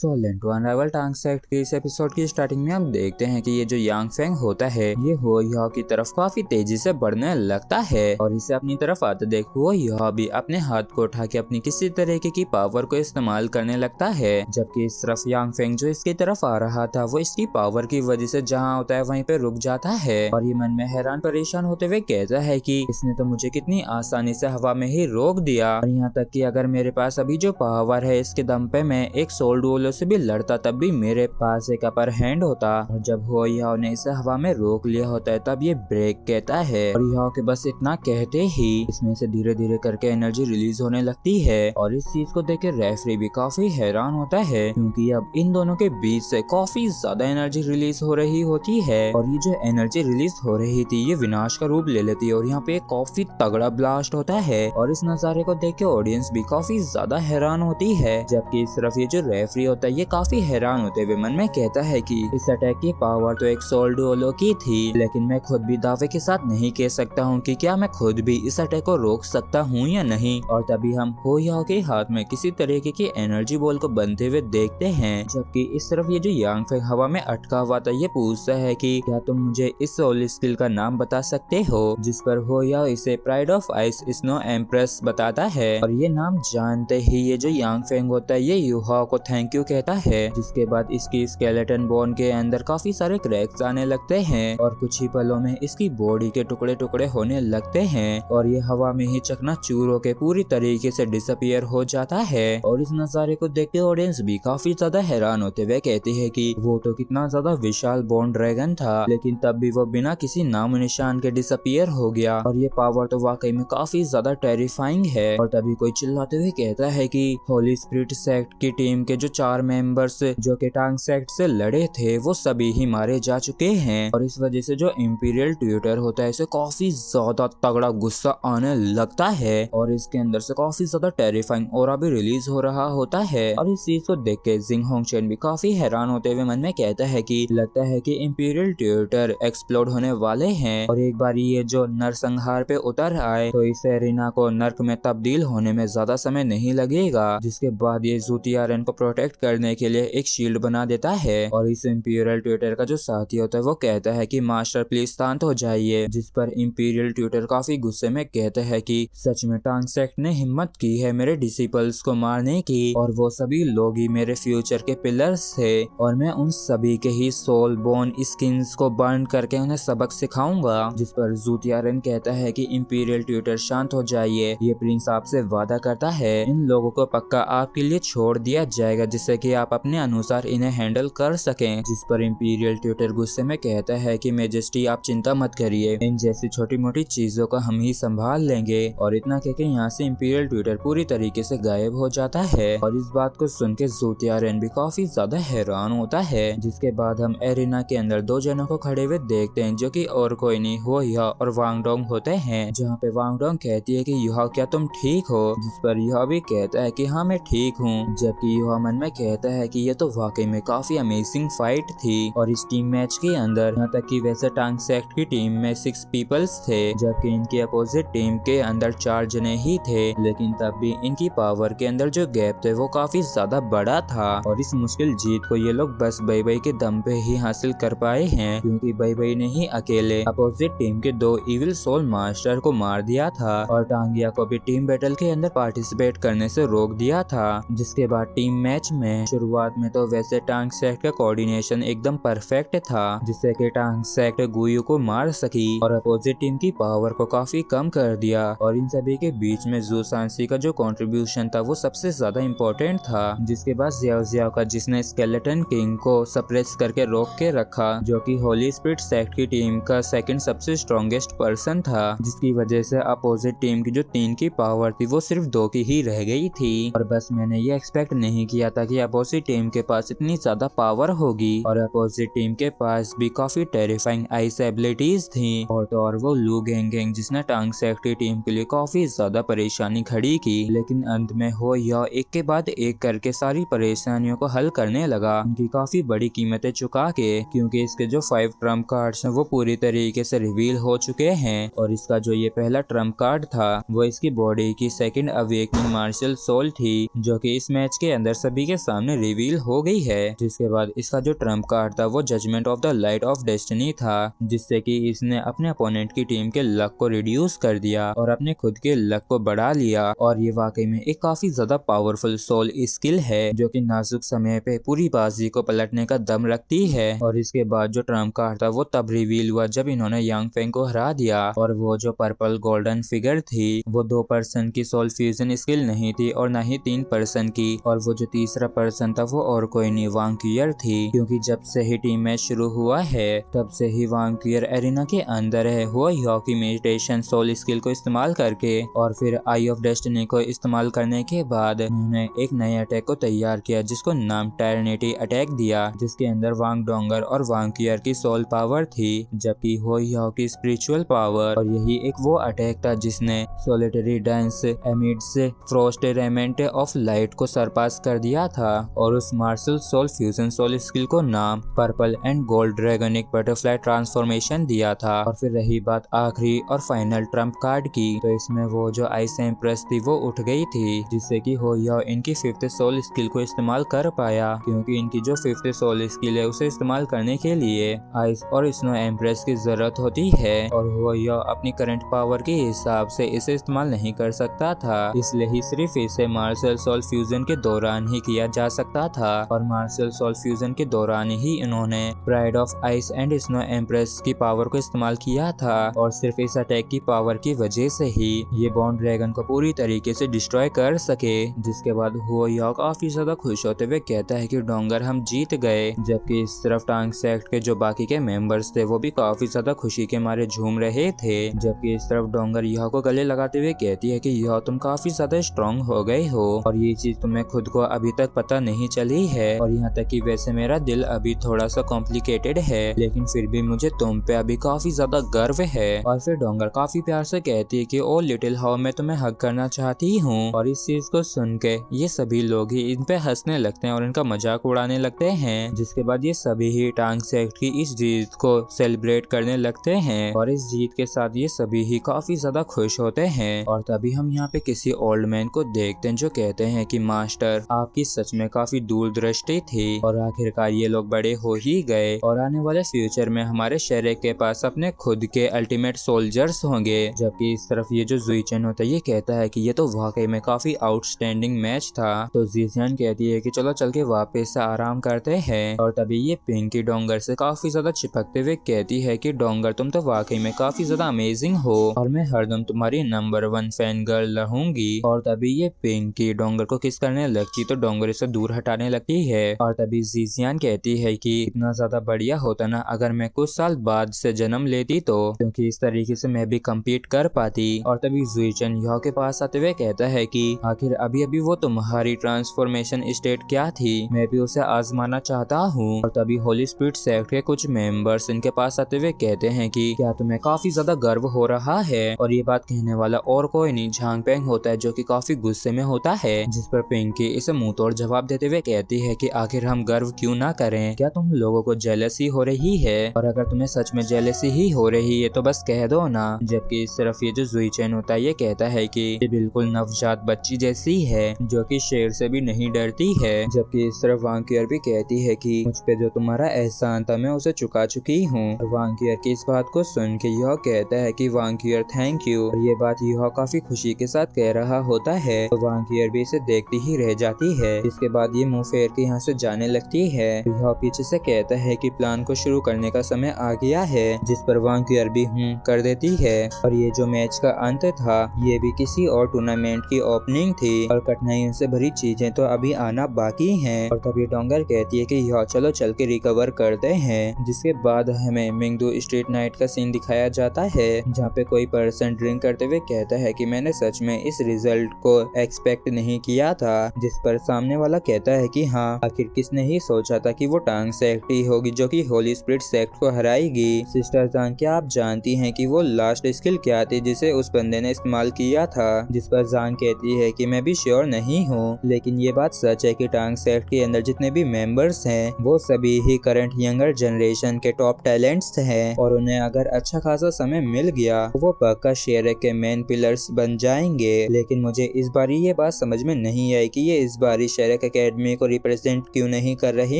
सो लेंटो अनराइवल टांग सेट के इस एपिसोड की स्टार्टिंग में हम देखते हैं कि ये जो यांग फेंग होता है ये हो यहाँ की तरफ काफी तेजी से बढ़ने लगता है और इसे अपनी तरफ आते देख हो यहाँ भी अपने हाथ को उठा के अपनी किसी तरीके की पावर को इस्तेमाल करने लगता है। जबकि इस तरफ यांग फेंग जो इसकी तरफ आ रहा था वो इसकी पावर की वजह से जहाँ होता है वहीं पे रुक जाता है और ये मन में हैरान परेशान होते हुए कहता है कि इसने तो मुझे कितनी आसानी से हवा में ही रोक दिया और यहाँ तक कि अगर मेरे पास अभी जो पावर है इसके दम पे मैं एक सोल डुओलो से भी लड़ता तब भी मेरे पास एक अपर हैंड होता। और जब हो याओ ने इसे हवा में रोक लिया होता है तब ये ब्रेक कहता है और याओ के बस इतना कहते ही इसमें से धीरे धीरे करके एनर्जी रिलीज होने लगती है और इस चीज को देख के रेफरी भी काफी हैरान होता है क्योंकि अब इन दोनों के बीच से काफी ज्यादा एनर्जी रिलीज हो रही होती है और ये जो एनर्जी रिलीज हो रही थी ये विनाश का रूप ले लेती है और यहाँ पे काफी तगड़ा ब्लास्ट होता है और इस नजारे को देख के ऑडियंस भी काफी ज्यादा हैरान होती है। जबकि इस तरफ ये जो रेफरी होता है ये काफी हैरान होते हुए मन में कहता है कि इस अटैक की पावर तो एक सोल डुओलो की थी लेकिन मैं खुद भी दावे के साथ नहीं कह सकता हूँ कि क्या मैं खुद भी इस अटैक को रोक सकता हूँ या नहीं। और तभी हम हो याओ के हाथ में किसी तरीके की एनर्जी बॉल को बनते हुए देखते हैं। जबकि इस तरफ ये जो यांग फेंग हवा में अटका हुआ था ये पूछता है कि क्या तुम मुझे इस सोल स्किल का नाम बता सकते हो, जिस पर हो याओ इसे pride of ice snow empress बताता है और ये नाम जानते ही ये जो यांग फेंग होता है ये युहाओ को थैंक यू कहता है। जिसके बाद इसकी स्केलेटन बोन के अंदर काफी सारे क्रैक्स आने लगते हैं और कुछ ही पलों में इसकी बॉडी के टुकड़े टुकड़े होने लगते हैं और ये हवा में ही चकनाचूर होके पूरी तरीके से डिसअपियर हो जाता है। और इस नजारे को देख के ऑडियंस भी काफी ज्यादा हैरान होते हुए कहती है कि वो तो कितना ज्यादा विशाल बोन ड्रैगन था लेकिन तब भी वो बिना किसी नामो निशान के डिसअपियर हो गया और ये पावर तो वाकई में काफी ज्यादा टेरिफाइंग है। और तभी कोई चिल्लाते हुए कहता है कि होली स्पिरिट सेक्ट की टीम के जो 4 मेंबर्स जो के टांग सेक्ट से लड़े थे वो सभी ही मारे जा चुके हैं और इस वजह से जो इंपीरियल ट्यूटर होता है इसे काफी ज्यादा तगड़ा गुस्सा आने लगता है और इसके अंदर से काफी ज्यादा टेरिफाइंग ऑरा भी रिलीज हो रहा होता है। और इस चीज को देख के जिंग होंगचेन भी काफी हैरान होते हुए मन में कहता है कि लगता है कि इंपीरियल ट्यूटर एक्सप्लोड होने वाले हैं और एक बार ये जो नरसंहार पे उतर आए तो इस एरिना को नर्क में तब्दील होने में ज्यादा समय नहीं लगेगा। जिसके बाद ये ज़ूतियारेन को प्रोटेक्ट करने के लिए एक शील्ड बना देता है और इस इंपीरियल ट्यूटर का जो साथी होता है वो कहता है कि मास्टर प्लीज शांत हो जाइए। जिस पर इंपीरियल ट्यूटर काफी गुस्से में कहता है कि सच में टांग सेक्ट ने हिम्मत की है मेरे डिसिपल्स को मारने की और वो सभी लोग ही मेरे फ्यूचर के पिलर्स थे और मैं उन सभी के ही सोल बोन स्किन्स को बर्न करके उन्हें सबक सिखाऊंगा। जिस पर ज़ूतियारेन कहता है कि इंपीरियल ट्यूटर शांत हो जाइए, ये प्रिंस आपसे वादा करता है इन लोगों को पक्का आपके लिए छोड़ दिया जाएगा जिससे कि आप अपने अनुसार इन्हें हैंडल कर सकें। जिस पर इंपीरियल ट्यूटर गुस्से में कहता है कि मेजेस्टी आप चिंता मत करिए, इन जैसी छोटी मोटी चीजों का हम ही संभाल लेंगे। और इतना कहकर यहाँ से इंपीरियल ट्यूटर पूरी तरीके से गायब हो जाता है और इस बात को सुन के ज़ूतियारेन भी काफी ज्यादा हैरान होता है। जिसके बाद हम एरिना के अंदर 2 जनों को खड़े हुए देखते हैं जो कि और कोई नहीं हो या और वांगडोंग होते हैं। जहाँ पे वांगडोंग कहती है कि युहा क्या तुम ठीक हो, जिस पर युहा भी कहता है कि हाँ मैं ठीक हूँ। जबकि युहा मन में कहता है कि ये तो वाकई में काफी अमेजिंग फाइट थी और इस टीम मैच के अंदर यहाँ तक कि वैसे टांग सेक्ट की टीम में 6 पीपल्स थे जबकि इनकी अपोजिट टीम के अंदर 4 जने ही थे लेकिन तब भी इनकी पावर के अंदर जो गैप थे वो काफी ज्यादा बड़ा था और इस मुश्किल जीत को ये लोग बस बई बई के दम पे ही हासिल कर पाए हैं क्योंकि बई बई ने ही अकेले अपोजिट टीम के 2 इविल सोल मास्टर को मार दिया था और टांगिया को भी टीम बैटल के अंदर पार्टिसिपेट करने से रोक दिया था। जिसके बाद टीम मैच में शुरुआत में तो वैसे टांग सेक्ट का कोऑर्डिनेशन एकदम परफेक्ट था जिससे कि टांग सेक्ट गुयू को मार सकी और अपोजिट टीम की पावर को काफी कम कर दिया और इन सभी के बीच में जू सांसी का जो कंट्रीब्यूशन था वो सबसे ज्यादा इम्पोर्टेंट था। जिसके बाद जियाओ जियाओ का जिसने स्केलेटन किंग को सप्रेस करके रोक के रखा जो कि होली स्पिरिट सेक्ट की टीम का सेकंड सबसे स्ट्रॉन्गेस्ट पर्सन था जिसकी वजह से अपोजिट टीम की जो 3 की पावर थी वो सिर्फ 2 की ही रह गई थी। और बस मैंने ये एक्सपेक्ट नहीं किया था कि अपोजिट टीम के पास इतनी ज्यादा पावर होगी और अपोजिट टीम के पास भी काफी टेरिफाइंग आइस एबिलिटीज थी और तो और वो लू गेंगेंग जिसने टांग सेक्ट की टीम के लिए काफी ज्यादा परेशानी खड़ी की लेकिन अंत में हो या एक के बाद एक करके सारी परेशानियों को हल करने लगा उनकी काफी बड़ी कीमतें चुका के क्योंकि इसके जो 5 ट्रम्प कार्ड्स हैं वो पूरी तरीके से रिवील हो चुके हैं और इसका जो ये पहला ट्रम्प कार्ड था वो इसकी बॉडी की सेकंड अवेकनिंग मार्शल सोल थी जो कि इस मैच के अंदर सभी के सामने रिवील हो गई है। जिसके बाद इसका जो ट्रम्प कार्ड था वो judgement of the light of destiny था, जिससे कि इसने अपने अपोनेंट की टीम के लक को रिड्यूस कर दिया और अपने खुद के लक को बढ़ा लिया। और ये वाकई में एक काफी ज्यादा पावरफुल सोल स्किल है जो कि नाजुक समय पे पूरी बाजी को पलटने का दम रखती है। और इसके बाद जो ट्रम्प कार्ड था वो तब रिवील हुआ जब इन्होंने यांग फेंग को हरा दिया। और वो जो पर्पल गोल्डन फिगर थी वो 2 पर्सन की सोल फ्यूजन स्किल नहीं थी और न ही 3 पर्सन की। और वो जो तीसरा पर्सन था वो और कोई नहीं वांग क्यूअर थी, क्योंकि जब से ही टीम मैच शुरू हुआ है तब से ही वांग क्यूअर एरिना के अंदर है। हुआ की मेडिटेशन सोल स्किल को इस्तेमाल करके और फिर आई ऑफ डेस्टिनी को इस्तेमाल करने के बाद उन्होंने एक नए अटैक को तैयार किया जिसको नाम टायरनिटी अटैक दिया, जिसके अंदर वांग डोंगर और वांग क्यूअर की सोल पावर थी जबकि हो की स्पिरिचुअल पावर। और यही एक वो अटैक था जिसने solitary dance amidst frost remnant of light को सरपास कर दिया था। और उस martial soul fusion soul skill को नाम purple and gold dragonic butterfly transformation दिया था। और फिर रही बात आखिरी और फाइनल ट्रम्प कार्ड की, तो इसमें वो जो आइस एम्प्रेस थी वो उठ गई थी, जिससे कि हो इनकी 5th सोल स्किल को इस्तेमाल कर पाया, क्योंकि इनकी जो 5th सोल स्किल है उसे इस्तेमाल करने के लिए आइस और स्नो एम्प्रेस की जरूरत होती है। और हो अपनी करंट पावर के हिसाब से इसे इस्तेमाल नहीं कर सकता था, इसलिए ही सिर्फ इसे मार्शल सोल फ्यूजन के दौरान ही किया जा सकता था। और मार्शल सोल फ्यूजन के दौरान ही इन्होंने pride of ice and snow empress की पावर को इस्तेमाल किया था। और सिर्फ इस अटैक की पावर की वजह से ही ये बॉन्ड ड्रैगन को पूरी तरीके से डिस्ट्रॉय कर सके। जिसके बाद हुआ काफी ज्यादा खुश होते हुए कहता है कि डोंगर हम जीत गए, जबकि इस तरफ टांग सेक्ट के जो बाकी के मेंबर्स थे वो भी काफी ज्यादा खुशी के मारे झूम रहे थे। जबकि इस तरफ डोंगर यह को गले लगाते हुए कहती है कि यह तुम काफी ज्यादा स्ट्रॉन्ग हो गए हो और ये चीज तुम्हें खुद को अभी तक पता नहीं चली है। और यहाँ तक कि वैसे मेरा दिल अभी थोड़ा सा कॉम्प्लिकेटेड है, लेकिन फिर भी मुझे तुम पे अभी काफी ज्यादा गर्व है। और फिर डोंगर काफी प्यार से कहती है कि ओ लिटिल हाउ मैं तुम्हें हग करना चाहती हूँ। और इस चीज को सुन के ये सभी लोग ही इन पे हंसने लगते हैं और इनका मजाक उड़ाने लगते हैं। जिसके बाद ये सभी ही टांग सेक्ट की इस जीत को सेलिब्रेट करने लगते हैं और इस जीत के साथ ये सभी ही काफी ज्यादा खुश होते हैं। और तभी हम यहाँ पे किसी ओल्ड मैन को देखते हैं जो कहते हैं कि मास्टर आपकी सच में काफी दूरदृष्टि थी और आखिरकार ये लोग बड़े हो ही गए और आने वाले फ्यूचर में हमारे शहर के पास अपने खुद के अल्टीमेट सोल्जर्स होंगे। जबकि इस तरफ ये जो जुईचेन होता है ये कहता है कि ये तो वाकई में काफी आउटस्टैंडिंग मैच था। तो जीसियन कहती है कि चलो चल के वापस से आराम करते हैं। और तभी ये पिंकी डोंगर से काफी ज्यादा चिपकते हुए कहती है कि डोंगर तुम तो वाकई में काफी ज्यादा अमेजिंग हो और मैं हरदम तुम्हारी नंबर 1 फैन गर्ल रहूंगी। और तभी ये पिंकी डोंगर को किस करने लगती तो डोंगर इसे दूर हटाने लगती है। और तभी जीसियन कहती है कि इतना ज्यादा बढ़िया होता ना अगर मैं कुछ साल बाद से जन्म लेती तो, क्योंकि इस तरीके से मैं भी कम्पीट कर पाती। और तभी जुईचेन यह के पास आते हुए कहता है कि आखिर अभी अभी वो तुम्हारी ट्रांसफॉर्मेशन स्टेट क्या थी, मैं भी उसे आजमाना चाहता हूँ। और तभी होली स्पिरिट सेक्ट के कुछ मेंबर्स इनके पास आते हुए कहते हैं कि क्या तुम्हें काफी ज्यादा गर्व हो रहा है। और ये बात कहने वाला और कोई नहीं झांग पेंग होता है जो कि काफी गुस्से में होता है। जिस पर पिंकी इसे मुंह तोड़ जवाब देते हुए कहती है कि आखिर हम गर्व क्यों ना करें, क्या तुम लोगों को जेलसी हो रही है, और अगर तुम्हें सच में जेलसी ही हो रही है तो बस कह दो ना। जबकि इस तरफ ये जो जुईचेन होता है ये कहता है कि ये बिल्कुल नवजात बच्ची जैसी है जो कि शेर से भी नहीं डरती है। जबकि इस तरफ वांग क्यूअर भी कहती है कि मुझ पे जो तुम्हारा एहसान था मैं उसे चुका चुकी हूँ। वांग क्यूअर की इस बात को सुन के यह कहता है कि वांग क्यूअर थैंक यू। और ये बात यह काफी खुशी के साथ कह रहा होता है तो वांग क्यूअर भी इसे देखती ही रह जाती है। इसके बाद ये मुंह फेर के यहाँ से जाने लगती है। यह पीछे से कहता है कि प्लान को शुरू करने का समय आ गया है, जिस पर वांग क्यूअर भी कर देती है। और ये जो मैच का अंत था ये भी किसी और टूर्नामेंट की ओपनिंग थी और कठिनाइयों से भरी चीजें तो अभी आना बाकी हैं। और तभी डोंगर कहती है कि यह चलो चल के रिकवर करते हैं। जिसके बाद हमें मिंगदू स्ट्रीट नाइट का सीन दिखाया जाता है जहाँ पे कोई पर्सन ड्रिंक करते हुए कहता है कि मैंने सच में इस रिजल्ट को एक्सपेक्ट नहीं किया था। जिस पर सामने वाला कहता है कि हाँ आखिर किसने ही सोचा था कि वो टांग सेक्ट ही होगी जो कि होली स्पिरिट सेक्ट को हराएगी। सिस्टर जान क्या आप जानती हैं कि वो लास्ट स्किल क्या थी जिसे उस बंदे ने इस्तेमाल किया था। जिस पर जान कहती है कि मैं भी श्योर नहीं हूँ, लेकिन ये बात सच है कि टांग सेक्ट के अंदर जितने भी मेंबर्स हैं वो सभी ही करंट यंगर जनरेशन के टॉप टैलेंट्स हैं और उन्हें अगर अच्छा खासा समय मिल गया तो वो पक्का शेयर के मेन पिलर्स बन जाएंगे। लेकिन मुझे इस बार ये बात समझ में नहीं आई कि ये इस बार शेयर तक एकेडमी को रिप्रेजेंट क्यों नहीं कर रहे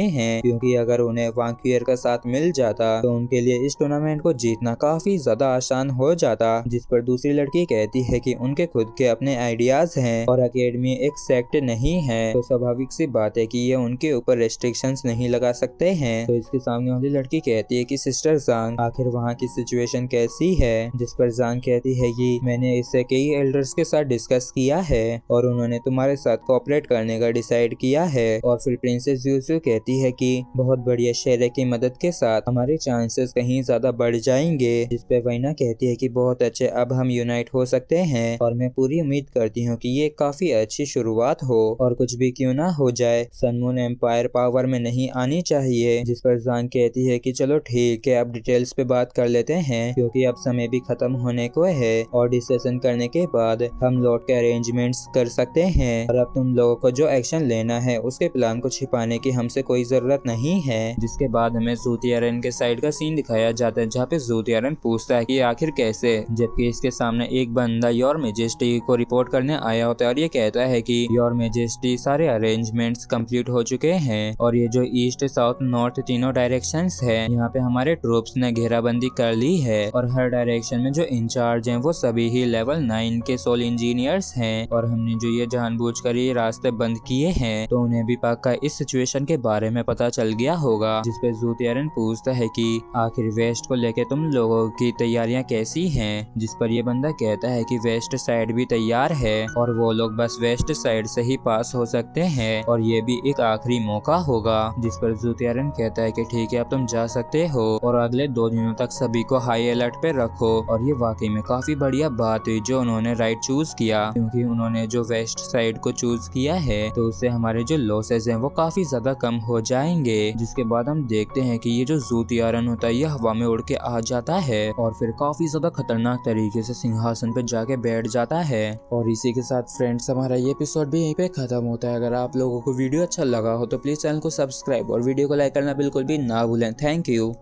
हैं, क्योंकि अगर उन्हें वांक्यूअर का साथ मिल जाता तो उनके लिए इस टूर्नामेंट को जीतना काफी ज्यादा आसान हो जाता। जिस पर दूसरी लड़की कहती है कि उनके खुद के अपने आइडियाज हैं और एकेडमी एक सेक्ट नहीं है, तो स्वाभाविक सी बात है कि ये उनके ऊपर रेस्ट्रिक्शंस नहीं लगा सकते हैं। तो इसके सामने वाली लड़की कहती है कि सिस्टर जांग, आखिर वहाँ की सिचुएशन कैसी है। जिस पर जांग कहती है कि मैंने इससे कई एल्डर्स के साथ डिस्कस किया है और उन्होंने तुम्हारे साथ कोऑपरेट करने का डिसाइड किया है। और फिर प्रिंसेस यूसु कहती है कि बहुत बढ़िया, शेरे की मदद के साथ हमारे चांसेस कहीं ज्यादा बढ़ जाएंगे। जिस पे वैना कहती है कि बहुत अच्छे, अब हम यूनाइट हो सकते हैं और मैं पूरी उम्मीद करती हूँ कि ये काफी अच्छी शुरुआत हो और कुछ भी क्यों ना हो जाए, सन मून एम्पायर पावर में नहीं आनी चाहिए। जिस पर जांग कहती है कि चलो ठीक है, अब डिटेल्स पे बात कर लेते हैं क्योंकि अब समय भी खत्म होने को है और डिस्कशन करने के बाद हम लौट के अरेंजमेंट्स कर सकते हैं। और अब तुम लोगों को जो एक्शन लेना है उसके प्लान को छिपाने की हमसे कोई जरूरत नहीं है। जिसके बाद हमें ज़ूथियारेन के साइड का सीन दिखाया जाता है जहाँ पे ज़ूथियारेन पूछता है कि आखिर कैसे, जबकि इसके सामने एक बंदा योर मेजेस्टी को रिपोर्ट करने आया होता है और ये कहता है कि योर मेजेस्टी सारे अरेंजमेंट्स कंप्लीट हो चुके हैं और ये जो ईस्ट साउथ नॉर्थ तीनों डायरेक्शंस है, यहाँ पे हमारे ट्रूप्स ने घेराबंदी कर ली है और हर डायरेक्शन में जो इंचार्ज हैं वो सभी ही लेवल 9 के सोल इंजीनियर्स हैं और हमने जो ये जानबूझकर ये रास्ते बंद किए हैं तो उन्हें भी पक्का इस सिचुएशन के बारे में पता चल गया होगा। जिस पे ज़ूथियारेन पूछता है कि आखिर वेस्ट को लेके तुम लोगों की तैयारियां कैसी हैं। जिस पर ये बंदा कहता है कि वेस्ट साइड भी तैयार है और वो लोग बस वेस्ट साइड से ही पास हो सकते हैं और ये भी एक आखिरी मौका होगा। जिस पर ज़ूथियारेन कहता है कि ठीक है, अब तुम जा सकते हो और अगले 2 दिनों तक सभी को हाई अलर्ट पे रखो। और ये वाकई में काफी बढ़िया बात हुई जो उन्होंने राइट चूज किया, क्योंकि उन्होंने जो वेस्ट साइड को चूज किया है तो उससे हमारे जो लॉसेस हैं वो काफी ज्यादा कम हो जाएंगे। जिसके बाद हम देखते हैं कि ये जो ज़ूथियारेन होता है ये हवा में उड़ के आ जाता है और फिर काफी ज्यादा खतरनाक तरीके से सिंहासन पे जाके बैठ जाता है। और इसी के साथ फ्रेंड्स हमारा ये एपिसोड भी यहीं पे खत्म होता है। अगर आप लोगों को वीडियो अच्छा लगा हो तो प्लीज चैनल को सब्सक्राइब और वीडियो को लाइक करना बिल्कुल भी ना भूलें। Thank you.